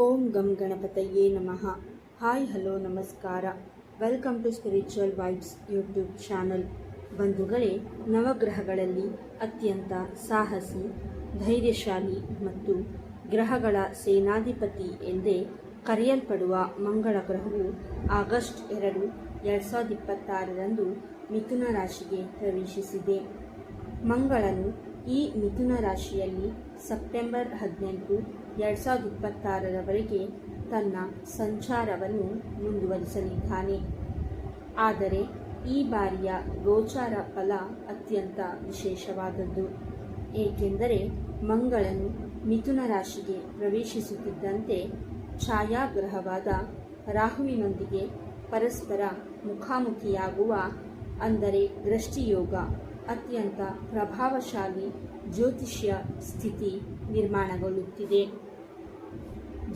ಓಂ ಗಂ ಗಣಪತಯೇ ನಮಃ. ಹಾಯ್ ಹಲೋ ನಮಸ್ಕಾರ. Welcome to spiritual vibes YouTube channel. ಬಂಧುಗಳೇ, ನವಗ್ರಹಗಳಲ್ಲಿ ಅತ್ಯಂತ ಸಾಹಸಿ, ಧೈರ್ಯಶಾಲಿ ಮತ್ತು ಗ್ರಹಗಳ ಸೇನಾಧಿಪತಿ ಎಂದೇ ಕರೆಯಲ್ಪಡುವ ಮಂಗಳ ಗ್ರಹವು ಆಗಸ್ಟ್ 2, 2026ರಂದು ಮಿಥುನ ರಾಶಿಗೆ ಪ್ರವೇಶಿಸಿದೆ. ಮಂಗಳನು ಈ ಮಿಥುನ ರಾಶಿಯಲ್ಲಿ ಸೆಪ್ಟೆಂಬರ್ 18, 2026ರವರೆಗೆ ತನ್ನ ಸಂಚಾರವನ್ನು ಮುಂದುವರಿಸಲಿದ್ದಾನೆ. ಆದರೆ ಈ ಬಾರಿಯ ಗೋಚಾರ ಫಲ ಅತ್ಯಂತ ವಿಶೇಷವಾದದ್ದು. ಏಕೆಂದರೆ ಮಂಗಳನು ಮಿಥುನ ರಾಶಿಗೆ ಪ್ರವೇಶಿಸುತ್ತಿದ್ದಂತೆ ಛಾಯಾಗ್ರಹವಾದ ರಾಹುವಿನೊಂದಿಗೆ ಪರಸ್ಪರ ಮುಖಾಮುಖಿಯಾಗುವ, ಅಂದರೆ ದೃಷ್ಟಿಯೋಗ, ಅತ್ಯಂತ ಪ್ರಭಾವಶಾಲಿ ಜ್ಯೋತಿಷ್ಯ ಸ್ಥಿತಿ ನಿರ್ಮಾಣಗೊಳ್ಳುತ್ತಿದೆ.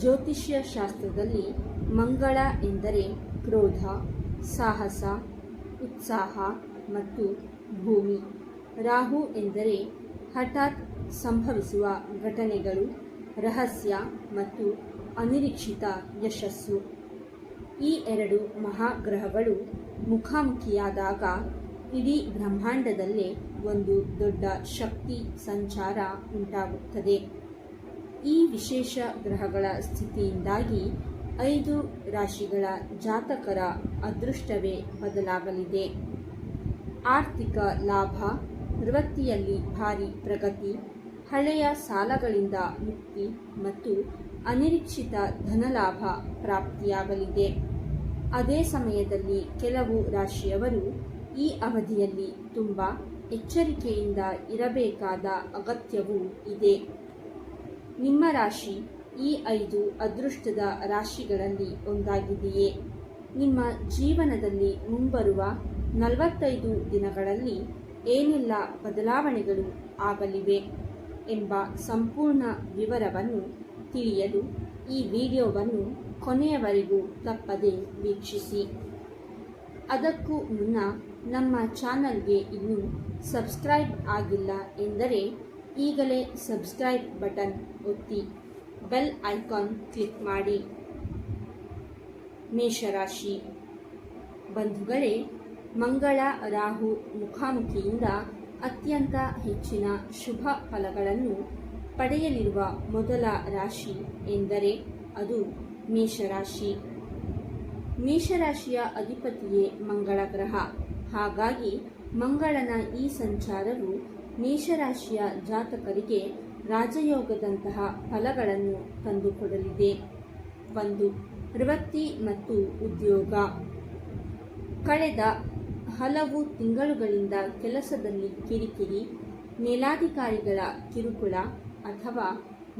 ಜ್ಯೋತಿಷ್ಯ ಶಾಸ್ತ್ರದಲ್ಲಿ ಮಂಗಳ ಎಂದರೆ ಕ್ರೋಧ, ಸಾಹಸ, ಉತ್ಸಾಹ ಮತ್ತು ಭೂಮಿ. ರಾಹು ಎಂದರೆ ಹಠಾತ್ ಸಂಭವಿಸುವ ಘಟನೆಗಳು, ರಹಸ್ಯ ಮತ್ತು ಅನಿರೀಕ್ಷಿತ ಯಶಸ್ಸು. ಈ ಎರಡು ಮಹಾಗ್ರಹಗಳು ಮುಖಾಮುಖಿಯಾದಾಗ ಇಡೀ ಬ್ರಹ್ಮಾಂಡದಲ್ಲೇ ಒಂದು ದೊಡ್ಡ ಶಕ್ತಿ ಸಂಚಾರ ಉಂಟಾಗುತ್ತದೆ. ಈ ವಿಶೇಷ ಗ್ರಹಗಳ ಸ್ಥಿತಿಯಿಂದಾಗಿ 5 ರಾಶಿಗಳ ಜಾತಕರ ಅದೃಷ್ಟವೇ ಬದಲಾಗಲಿದೆ. ಆರ್ಥಿಕ ಲಾಭ, ವೃತ್ತಿಯಲ್ಲಿ ಭಾರಿ ಪ್ರಗತಿ, ಹಳೆಯ ಸಾಲಗಳಿಂದ ಮುಕ್ತಿ ಮತ್ತು ಅನಿರೀಕ್ಷಿತ ಧನಲಾಭ ಪ್ರಾಪ್ತಿಯಾಗಲಿದೆ. ಅದೇ ಸಮಯದಲ್ಲಿ ಕೆಲವು ರಾಶಿಯವರು ಈ ಅವಧಿಯಲ್ಲಿ ತುಂಬ ಎಚ್ಚರಿಕೆಯಿಂದ ಇರಬೇಕಾದ ಅಗತ್ಯವೂ ಇದೆ. ನಿಮ್ಮ ರಾಶಿ ಈ 5 ಅದೃಷ್ಟದ ರಾಶಿಗಳಲ್ಲಿ ಒಂದಾಗಿದೆಯೇ? ನಿಮ್ಮ ಜೀವನದಲ್ಲಿ ಮುಂಬರುವ 45 ದಿನಗಳಲ್ಲಿ ಏನೆಲ್ಲ ಬದಲಾವಣೆಗಳು ಆಗಲಿವೆ ಎಂಬ ಸಂಪೂರ್ಣ ವಿವರವನ್ನು ತಿಳಿಯಲು ಈ ವಿಡಿಯೋವನ್ನು ಕೊನೆಯವರೆಗೂ ತಪ್ಪದೆ ವೀಕ್ಷಿಸಿ. ಅದಕ್ಕೂ ಮುನ್ನ ನಮ್ಮ ಚಾನಲ್ಗೆ ಇನ್ನೂ ಸಬ್ಸ್ಕ್ರೈಬ್ ಆಗಿಲ್ಲ ಎಂದರೆ ಈಗಲೇ ಸಬ್ಸ್ಕ್ರೈಬ್ ಬಟನ್ ಒತ್ತಿ ಬೆಲ್ ಐಕಾನ್ ಕ್ಲಿಕ್ ಮಾಡಿ. ಮೇಷರಾಶಿ. ಬಂಧುಗಳೇ, ಮಂಗಳ ರಾಹು ಮುಖಾಮುಖಿಯಿಂದ ಅತ್ಯಂತ ಹೆಚ್ಚಿನ ಶುಭ ಫಲಗಳನ್ನು ಪಡೆಯಲಿರುವ ಮೊದಲ ರಾಶಿ ಎಂದರೆ ಅದು ಮೇಷರಾಶಿ. ಮೇಷರಾಶಿಯ ಅಧಿಪತಿಯೇ ಮಂಗಳ ಗ್ರಹ. ಹಾಗಾಗಿ ಮಂಗಳನ ಈ ಸಂಚಾರವು ಮೇಷರಾಶಿಯ ಜಾತಕರಿಗೆ ರಾಜಯೋಗದಂತಹ ಫಲಗಳನ್ನು ತಂದುಕೊಡಲಿದೆ. 1. ವೃತ್ತಿ ಮತ್ತು ಉದ್ಯೋಗ. ಕಳೆದ ಹಲವು ತಿಂಗಳುಗಳಿಂದ ಕೆಲಸದಲ್ಲಿ ಕಿರಿಕಿರಿ, ಮೇಲಾಧಿಕಾರಿಗಳ ಕಿರುಕುಳ ಅಥವಾ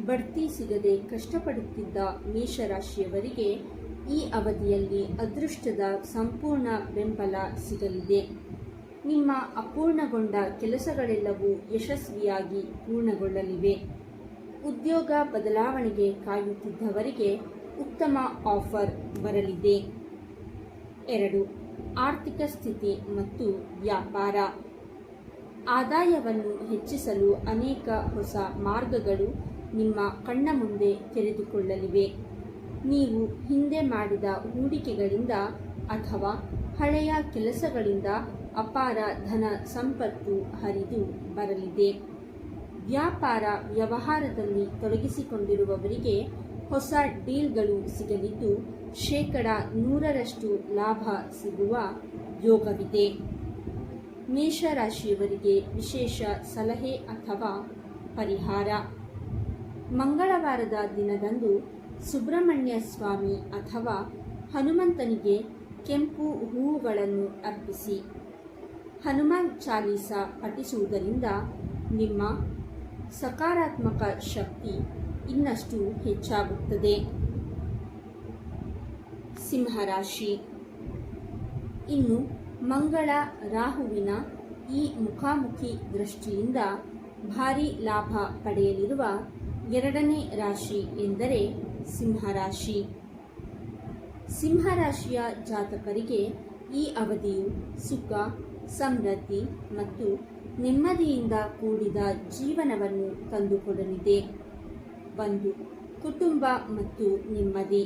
ಬಡ್ತಿ ಸಿಗದೆ ಕಷ್ಟಪಡುತ್ತಿದ್ದ ಮೇಷರಾಶಿಯವರಿಗೆ ಈ ಅವಧಿಯಲ್ಲಿ ಅದೃಷ್ಟದ ಸಂಪೂರ್ಣ ಬೆಂಬಲ ಸಿಗಲಿದೆ. ನಿಮ್ಮ ಅಪೂರ್ಣಗೊಂಡ ಕೆಲಸಗಳೆಲ್ಲವೂ ಯಶಸ್ವಿಯಾಗಿ ಪೂರ್ಣಗೊಳ್ಳಲಿವೆ. ಉದ್ಯೋಗ ಬದಲಾವಣೆಗೆ ಕಾಯುತ್ತಿದ್ದವರಿಗೆ ಉತ್ತಮ ಆಫರ್ ಬರಲಿದೆ. 2. ಆರ್ಥಿಕ ಸ್ಥಿತಿ ಮತ್ತು ವ್ಯಾಪಾರ. ಆದಾಯವನ್ನು ಹೆಚ್ಚಿಸಲು ಅನೇಕ ಹೊಸ ಮಾರ್ಗಗಳು ನಿಮ್ಮ ಕಣ್ಣ ಮುಂದೆ ತೆರೆದುಕೊಳ್ಳಲಿವೆ. ನೀವು ಹಿಂದೆ ಮಾಡಿದ ಹೂಡಿಕೆಗಳಿಂದ ಅಥವಾ ಹಳೆಯ ಕೆಲಸಗಳಿಂದ ಅಪಾರ ಧನ ಸಂಪತ್ತು ಹರಿದು ಬರಲಿದೆ. ವ್ಯಾಪಾರ ವ್ಯವಹಾರದಲ್ಲಿ ತೊಡಗಿಸಿಕೊಂಡಿರುವವರಿಗೆ ಹೊಸ ಡೀಲ್ಗಳು ಸಿಗಲಿದ್ದು 100% ಲಾಭ ಸಿಗುವ ಯೋಗವಿದೆ. ಮೇಷರಾಶಿಯವರಿಗೆ ವಿಶೇಷ ಸಲಹೆ ಅಥವಾ ಪರಿಹಾರ. ಮಂಗಳವಾರದ ದಿನದಂದು ಸುಬ್ರಹ್ಮಣ್ಯ ಸ್ವಾಮಿ ಅಥವಾ ಹನುಮಂತನಿಗೆ ಕೆಂಪು ಹೂವುಗಳನ್ನು ಅರ್ಪಿಸಿ. ಹನುಮಾನ್ ಚಾಲೀಸ ಪಠಿಸುವುದರಿಂದ ನಿಮ್ಮ ಸಕಾರಾತ್ಮಕ ಶಕ್ತಿ ಇನ್ನಷ್ಟು ಹೆಚ್ಚಾಗುತ್ತದೆ. ಸಿಂಹರಾಶಿ. ಇನ್ನು ಮಂಗಳ ರಾಹುವಿನ ಈ ಮುಖಾಮುಖಿ ದೃಷ್ಟಿಯಿಂದ ಭಾರಿ ಲಾಭ ಪಡೆಯಲಿರುವ 2ನೇ ರಾಶಿ ಎಂದರೆ ಸಿಂಹರಾಶಿ. ಸಿಂಹರಾಶಿಯ ಜಾತಕರಿಗೆ ಈ ಅವಧಿಯು ಸುಖ, ಸಮೃದ್ಧಿ ಮತ್ತು ನೆಮ್ಮದಿಯಿಂದ ಕೂಡಿದ ಜೀವನವನ್ನು ತಂದುಕೊಡಲಿದೆ. 1. ಕುಟುಂಬ ಮತ್ತು ನೆಮ್ಮದಿ.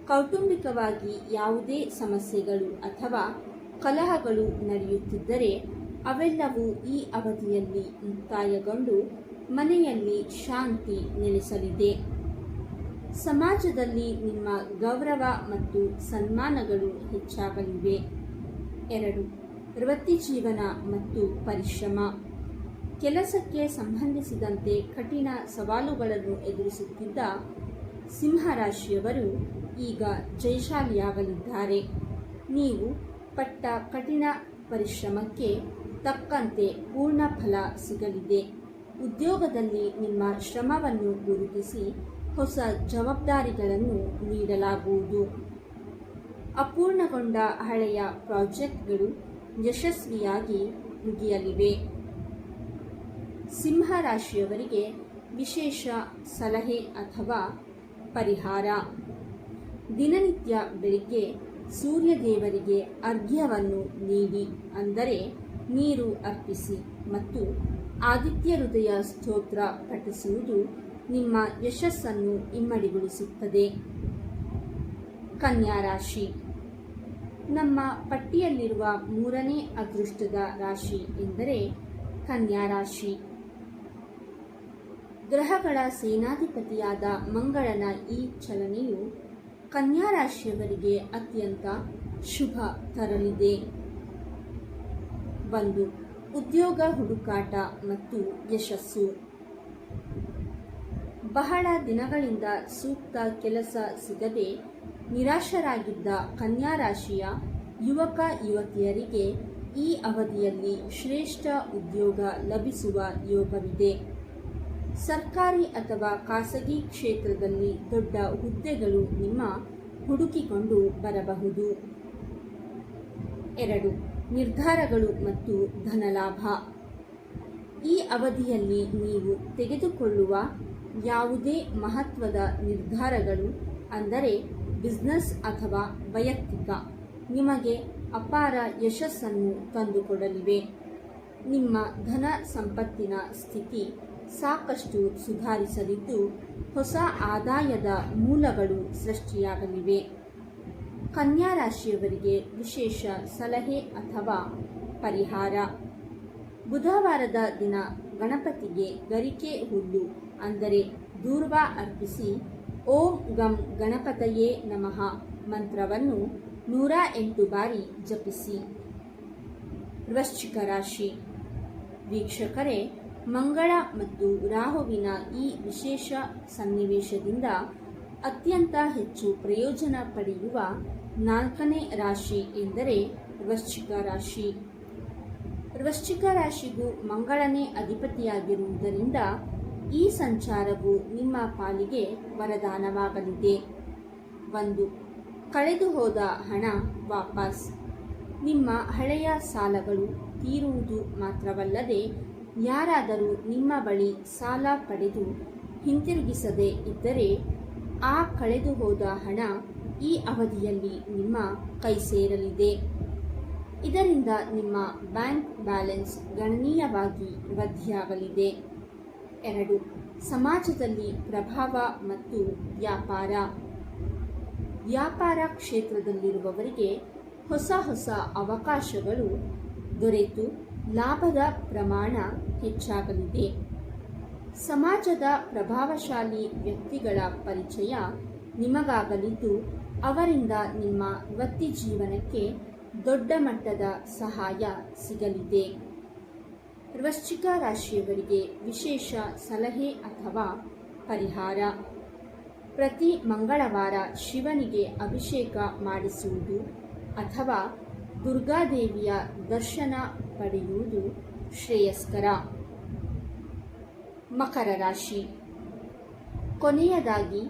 ಕೌಟುಂಬಿಕವಾಗಿ ಯಾವುದೇ ಸಮಸ್ಯೆಗಳು ಅಥವಾ ಕಲಹಗಳು ನಡೆಯುತ್ತಿದ್ದರೆ ಅವೆಲ್ಲವೂ ಈ ಅವಧಿಯಲ್ಲಿ ಮುಕ್ತಾಯಗೊಂಡು ಮನೆಯಲ್ಲಿ ಶಾಂತಿ ನೆಲೆಸಲಿದೆ. ಸಮಾಜದಲ್ಲಿ ನಿಮ್ಮ ಗೌರವ ಮತ್ತು ಸನ್ಮಾನಗಳು ಹೆಚ್ಚಾಗಲಿವೆ. 2. ವೃತ್ತಿಜೀವನ ಮತ್ತು ಪರಿಶ್ರಮ. ಕೆಲಸಕ್ಕೆ ಸಂಬಂಧಿಸಿದಂತೆ ಕಠಿಣ ಸವಾಲುಗಳನ್ನು ಎದುರಿಸುತ್ತಿದ್ದ ಸಿಂಹರಾಶಿಯವರು ಈಗ ಜಯಶಾಲಿಯಾಗಲಿದ್ದಾರೆ. ನೀವು ಪಟ್ಟ ಕಠಿಣ ಪರಿಶ್ರಮಕ್ಕೆ ತಕ್ಕಂತೆ ಪೂರ್ಣ ಫಲ ಸಿಗಲಿದೆ. ಉದ್ಯೋಗದಲ್ಲಿ ನಿಮ್ಮ ಶ್ರಮವನ್ನು ಗುರುತಿಸಿ ಹೊಸ ಜವಾಬ್ದಾರಿಗಳನ್ನು ನೀಡಲಾಗುವುದು. ಅಪೂರ್ಣಗೊಂಡ ಹಳೆಯ ಪ್ರಾಜೆಕ್ಟ್ಗಳು ಯಶಸ್ವಿಯಾಗಿ ಮುಗಿಯಲಿವೆ. ಸಿಂಹರಾಶಿಯವರಿಗೆ ವಿಶೇಷ ಸಲಹೆ ಅಥವಾ ಪರಿಹಾರ. ದಿನನಿತ್ಯ ಬೆಳಿಗ್ಗೆ ಸೂರ್ಯದೇವರಿಗೆ ಅರ್ಘ್ಯವನ್ನು ನೀಡಿ, ಅಂದರೆ ನೀರು ಅರ್ಪಿಸಿ, ಮತ್ತು ಆದಿತ್ಯ ಹೃದಯ ಸ್ತೋತ್ರ ಪಠಿಸುವುದು ನಿಮ್ಮ ಯಶಸ್ಸನ್ನು ಇಮ್ಮಡಿಗೊಳಿಸುತ್ತದೆ. ಕನ್ಯಾ ರಾಶಿ. ನಮ್ಮ ಪಟ್ಟಿಯಲ್ಲಿರುವ 3ನೇ ಅದೃಷ್ಟದ ರಾಶಿ ಎಂದರೆ ಕನ್ಯಾ ರಾಶಿ. ಗ್ರಹಗಳ ಸೇನಾಧಿಪತಿಯಾದ ಮಂಗಳನ ಈ ಚಲನೆಯು ಕನ್ಯಾ ರಾಶಿಯವರಿಗೆ ಅತ್ಯಂತ ಶುಭ ತರಲಿದೆ. 1. ಉದ್ಯೋಗ ಹುಡುಕಾಟ ಮತ್ತು ಯಶಸ್ಸು. ಬಹಳ ದಿನಗಳಿಂದ ಸೂಕ್ತ ಕೆಲಸ ಸಿಗದೆ ನಿರಾಶರಾಗಿದ್ದ ಕನ್ಯಾ ರಾಶಿಯ ಯುವಕ ಯುವತಿಯರಿಗೆ ಈ ಅವಧಿಯಲ್ಲಿ ಶ್ರೇಷ್ಠ ಉದ್ಯೋಗ ಲಭಿಸುವ ಯೋಗವಿದೆ. ಸರ್ಕಾರಿ ಅಥವಾ ಖಾಸಗಿ ಕ್ಷೇತ್ರದಲ್ಲಿ ದೊಡ್ಡ ಹುದ್ದೆಗಳು ನಿಮ್ಮ ಹುಡುಕಿಕೊಂಡು ಬರಬಹುದು. 2. ನಿರ್ಧಾರಗಳು ಮತ್ತು ಧನಲಾಭ. ಈ ಅವಧಿಯಲ್ಲಿ ನೀವು ತೆಗೆದುಕೊಳ್ಳುವ ಯಾವುದೇ ಮಹತ್ವದ ನಿರ್ಧಾರಗಳು, ಅಂದರೆ ಬಿಸ್ನೆಸ್ ಅಥವಾ ವೈಯಕ್ತಿಕ, ನಿಮಗೆ ಅಪಾರ ಯಶಸ್ಸನ್ನು ತಂದುಕೊಡಲಿವೆ. ನಿಮ್ಮ ಧನ ಸಂಪತ್ತಿನ ಸ್ಥಿತಿ ಸಾಕಷ್ಟು ಸುಧಾರಿಸಲಿದ್ದು ಹೊಸ ಆದಾಯದ ಮೂಲಗಳು ಸೃಷ್ಟಿಯಾಗಲಿವೆ. ಕನ್ಯಾ ರಾಶಿಯವರಿಗೆ ವಿಶೇಷ ಸಲಹೆ ಅಥವಾ ಪರಿಹಾರ. ಬುಧವಾರದ ದಿನ ಗಣಪತಿಗೆ ಗರಿಕೆ ಹುಲ್ಲು, ಅಂದರೆ ದೂರ್ವ ಅರ್ಪಿಸಿ ಓಂ ಗಂ ಗಣಪತಯೇ ನಮಃ ಮಂತ್ರವನ್ನು 108 ಬಾರಿ ಜಪಿಸಿ. ವೃಶ್ಚಿಕ ರಾಶಿ. ವೀಕ್ಷಕರೇ, ಮಂಗಳ ಮತ್ತು ರಾಹುವಿನ ಈ ವಿಶೇಷ ಸನ್ನಿವೇಶದಿಂದ ಅತ್ಯಂತ ಹೆಚ್ಚು ಪ್ರಯೋಜನ ಪಡೆಯುವ 4ನೇ ರಾಶಿ ಎಂದರೆ ವೃಶ್ಚಿಕ ರಾಶಿ. ವೃಶ್ಚಿಕ ರಾಶಿಗೂ ಮಂಗಳನೇ ಅಧಿಪತಿಯಾಗಿರುವುದರಿಂದ ಈ ಸಂಚಾರವು ನಿಮ್ಮ ಪಾಲಿಗೆ ವರದಾನವಾಗಲಿದೆ. 1. ಕಳೆದು ಹೋದ ಹಣ ವಾಪಸ್. ನಿಮ್ಮ ಹಳೆಯ ಸಾಲಗಳು ತೀರುವುದು ಮಾತ್ರವಲ್ಲದೆ ಯಾರಾದರೂ ನಿಮ್ಮ ಬಳಿ ಸಾಲ ಪಡೆದು ಹಿಂತಿರುಗಿಸದೇ ಇದ್ದರೆ ಆ ಕಳೆದು ಹೋದ ಹಣ ಈ ಅವಧಿಯಲ್ಲಿ ನಿಮ್ಮ ಕೈ ಸೇರಲಿದೆ. ಇದರಿಂದ ನಿಮ್ಮ ಬ್ಯಾಂಕ್ ಬ್ಯಾಲೆನ್ಸ್ ಗಣನೀಯವಾಗಿ ವೃದ್ಧಿಯಾಗಲಿದೆ. 2. ಸಮಾಜದಲ್ಲಿ ಪ್ರಭಾವ ಮತ್ತು ವ್ಯಾಪಾರ. ವ್ಯಾಪಾರ ಕ್ಷೇತ್ರದಲ್ಲಿರುವವರಿಗೆ ಹೊಸ ಹೊಸ ಅವಕಾಶಗಳು ದೊರೆತು ಲಾಭದ ಪ್ರಮಾಣ ಹೆಚ್ಚಾಗಲಿದೆ. ಸಮಾಜದ ಪ್ರಭಾವಶಾಲಿ ವ್ಯಕ್ತಿಗಳ ಪರಿಚಯ ನಿಮಗಾಗಲಿದ್ದು ಅವರಿಂದ ನಿಮ್ಮ ವೃತ್ತಿಜೀವನಕ್ಕೆ ದೊಡ್ಡ ಮಟ್ಟದ ಸಹಾಯ ಸಿಗಲಿದೆ. ವೃಶ್ಚಿಕ ರಾಶಿಯವರಿಗೆ ವಿಶೇಷ ಸಲಹೆ ಅಥವಾ ಪರಿಹಾರ. ಪ್ರತಿ ಮಂಗಳವಾರ ಶಿವನಿಗೆ ಅಭಿಷೇಕ ಮಾಡಿಸುವುದು ಅಥವಾ ದುರ್ಗಾದೇವಿಯ ದರ್ಶನ ಪಡೆಯುವುದು ಶ್ರೇಯಸ್ಕರ. ಮಕರ ರಾಶಿ. ಕೊನೆಯದಾಗಿ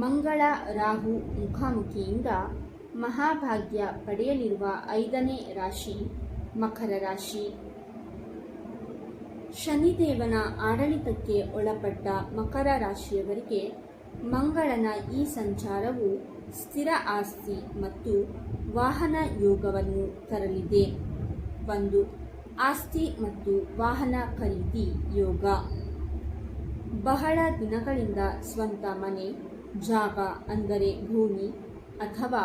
ಮಂಗಳ ರಾಹು ಮುಖಾಮುಖಿಯಿಂದ ಮಹಾಭಾಗ್ಯ ಪಡೆಯಲಿರುವ 5ನೇ ರಾಶಿ ಮಕರ ರಾಶಿ. ಶನಿದೇವನ ಆಡಳಿತಕ್ಕೆ ಒಳಪಟ್ಟ ಮಕರ ರಾಶಿಯವರಿಗೆ ಮಂಗಳನ ಈ ಸಂಚಾರವು ಸ್ಥಿರ ಆಸ್ತಿ ಮತ್ತು ವಾಹನ ಯೋಗವನ್ನು ತರಲಿದೆ. 1. ಆಸ್ತಿ ಮತ್ತು ವಾಹನ ಖರೀದಿ ಯೋಗ. ಬಹಳ ದಿನಗಳಿಂದ ಸ್ವಂತ ಮನೆ, ಜಾಗ ಅಂದರೆ ಭೂಮಿ ಅಥವಾ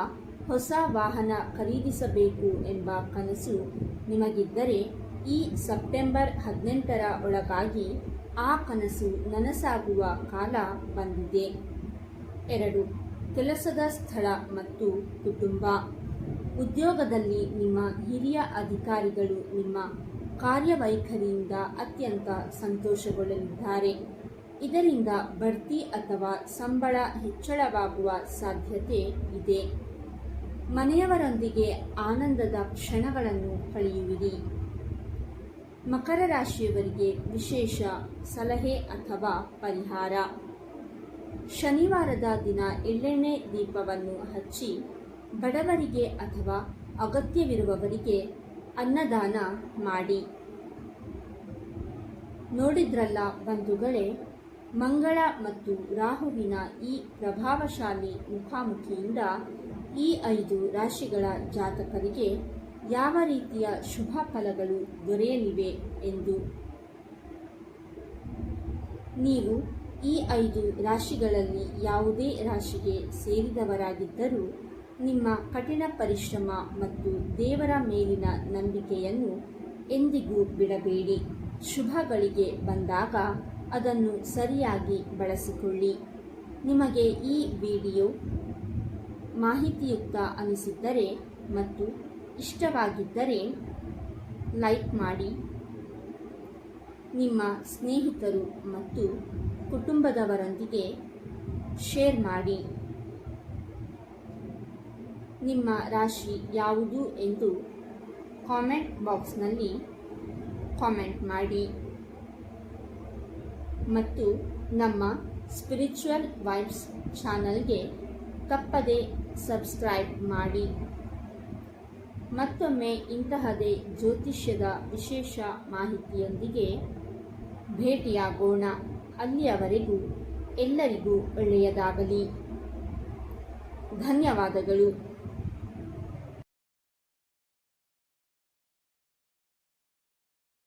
ಹೊಸ ವಾಹನ ಖರೀದಿಸಬೇಕು ಎಂಬ ಕನಸು ನಿಮಗಿದ್ದರೆ ಈ ಸೆಪ್ಟೆಂಬರ್ 18ರ ಒಳಗಾಗಿ ಆ ಕನಸು ನನಸಾಗುವ ಕಾಲ ಬಂದಿದೆ. 2. ಕೆಲಸದ ಸ್ಥಳ ಮತ್ತು ಕುಟುಂಬ. ಉದ್ಯೋಗದಲ್ಲಿ ನಿಮ್ಮ ಹಿರಿಯ ಅಧಿಕಾರಿಗಳು ನಿಮ್ಮ ಕಾರ್ಯವೈಖರಿಯಿಂದ ಅತ್ಯಂತ ಸಂತೋಷಗೊಳ್ಳಲಿದ್ದಾರೆ. ಇದರಿಂದ ಬಡ್ತಿ ಅಥವಾ ಸಂಬಳ ಹೆಚ್ಚಳವಾಗುವ ಸಾಧ್ಯತೆ ಇದೆ. ಮನೆಯವರೊಂದಿಗೆ ಆನಂದದ ಕ್ಷಣಗಳನ್ನು ಕಳೆಯುವಿರಿ. ಮಕರ ರಾಶಿಯವರಿಗೆ ವಿಶೇಷ ಸಲಹೆ ಅಥವಾ ಪರಿಹಾರ. ಶನಿವಾರದ ದಿನ ಎಳ್ಳೆಣ್ಣೆ ದೀಪವನ್ನು ಹಚ್ಚಿ ಬಡವರಿಗೆ ಅಥವಾ ಅಗತ್ಯವಿರುವವರಿಗೆ ಅನ್ನದಾನ ಮಾಡಿ. ನೋಡಿದ್ರಲ್ಲ ಬಂಧುಗಳೇ, ಮಂಗಳ ಮತ್ತು ರಾಹುವಿನ ಈ ಪ್ರಭಾವಶಾಲಿ ಮುಖಾಮುಖಿಯಿಂದ ಈ 5 ರಾಶಿಗಳ ಜಾತಕರಿಗೆ ಯಾವ ರೀತಿಯ ಶುಭ ಫಲಗಳು ದೊರೆಯಲಿವೆ ಎಂದು. ನೀವು ಈ 5 ರಾಶಿಗಳಲ್ಲಿ ಯಾವುದೇ ರಾಶಿಗೆ ಸೇರಿದವರಾಗಿದ್ದರೂ ನಿಮ್ಮ ಕಠಿಣ ಪರಿಶ್ರಮ ಮತ್ತು ದೇವರ ಮೇಲಿನ ನಂಬಿಕೆಯನ್ನು ಎಂದಿಗೂ ಬಿಡಬೇಡಿ. ಶುಭಗಳಿಗೆ ಬಂದಾಗ ಅದನ್ನು ಸರಿಯಾಗಿ ಬಳಸಿಕೊಳ್ಳಿ. ನಿಮಗೆ ಈ ವಿಡಿಯೋ ಮಾಹಿತಿಯುಕ್ತ ಅನಿಸಿದ್ದರೆ ಮತ್ತು ಇಷ್ಟವಾಗಿದ್ದರೆ ಲೈಕ್ ಮಾಡಿ. ನಿಮ್ಮ ಸ್ನೇಹಿತರು ಮತ್ತು ಕುಟುಂಬದವರೊಂದಿಗೆ ಶೇರ್ ಮಾಡಿ. ನಿಮ್ಮ ರಾಶಿ ಯಾವುದು ಎಂದು ಕಾಮೆಂಟ್ ಬಾಕ್ಸ್ನಲ್ಲಿ ಕಾಮೆಂಟ್ ಮಾಡಿ ಮತ್ತು ನಮ್ಮ ಸ್ಪಿರಿಚುವಲ್ ವೈಬ್ಸ್ ಚಾನಲ್ಗೆ ತಪ್ಪದೇ ಸಬ್ಸ್ಕ್ರೈಬ್ ಮಾಡಿ. ಮತ್ತೊಮ್ಮೆ ಇಂತಹದೇ ಜ್ಯೋತಿಷ್ಯದ ವಿಶೇಷ ಮಾಹಿತಿಯೊಂದಿಗೆ ಭೇಟಿಯಾಗೋಣ. ಅಲ್ಲಿಯವರೆಗೂ ಎಲ್ಲರಿಗೂ ಒಳ್ಳೆಯದಾಗಲಿ. ಧನ್ಯವಾದಗಳು.